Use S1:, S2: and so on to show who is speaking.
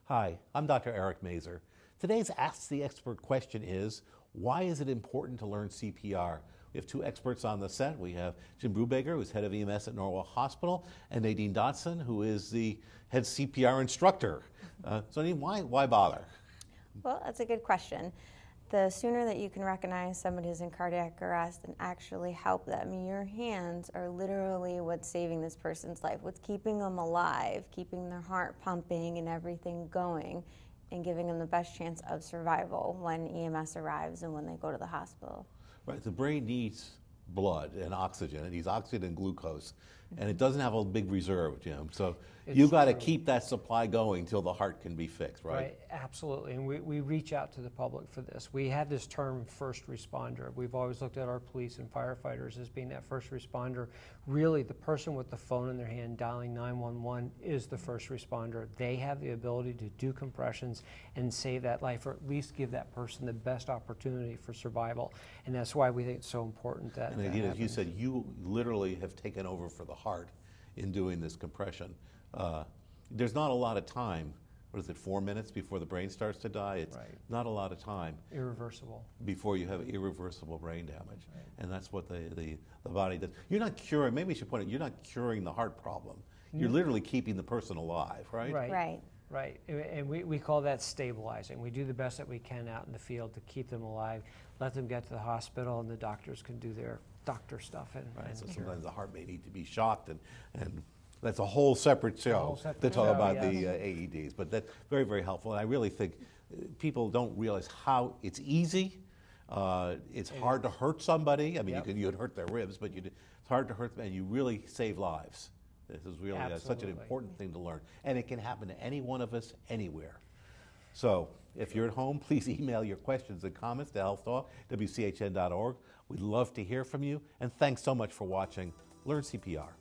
S1: Hi, I'm Dr. Eric Mazer. Today's Ask the Expert question is, why is it important to learn CPR? We have two experts on the set. We have Jim Brubaker, who's head of EMS at Norwalk Hospital, and Nadine Dodson, who is the head CPR instructor. So Nadine, why bother?
S2: Well, that's a good question. The sooner that you can recognize somebody who's in cardiac arrest and actually help them, your hands are literally what's saving this person's life, what's keeping them alive, keeping their heart pumping and everything going, and giving them the best chance of survival when EMS arrives and when they go to the hospital.
S1: Right, the brain needs blood and oxygen. It needs oxygen and glucose, and it doesn't have a big reserve, Jim. So you've got to keep that supply going till the heart can be fixed, right?
S3: Right, absolutely. And we reach out to the public for this. We have this term first responder. We've always looked at our police and firefighters as being that first responder. Really, the person with the phone in their hand dialing 911 is the first responder. They have the ability to do compressions and save that life, or at least give that person the best opportunity for survival. And that's why we think it's so important that.
S1: And again, as you said, you literally have taken over for the heart in doing this compression. There's not a lot of time. What is it, 4 minutes before the brain starts to die? It's not a lot of time.
S3: Irreversible.
S1: Before you have irreversible brain damage. Right. And that's what the body does. You're not curing, maybe we should point out, you're not curing the heart problem. You're literally keeping the person alive, right?
S2: Right.
S3: Right, and we call that stabilizing. We do the best that we can out in the field to keep them alive, let them get to the hospital, and the doctors can do their doctor stuff. And
S1: so sometimes the heart may need to be shocked, and that's a whole separate show to talk about the AEDs. But that's very, very helpful. And I really think people don't realize how it's easy. It's hard to hurt somebody. I mean, you'd hurt their ribs, but it's hard to hurt them, and you really save lives. This is really such an important thing to learn. And it can happen to any one of us, anywhere. So if you're at home, please email your questions and comments to healthtalk@wchn.org. We'd love to hear from you. And thanks so much for watching Learn CPR.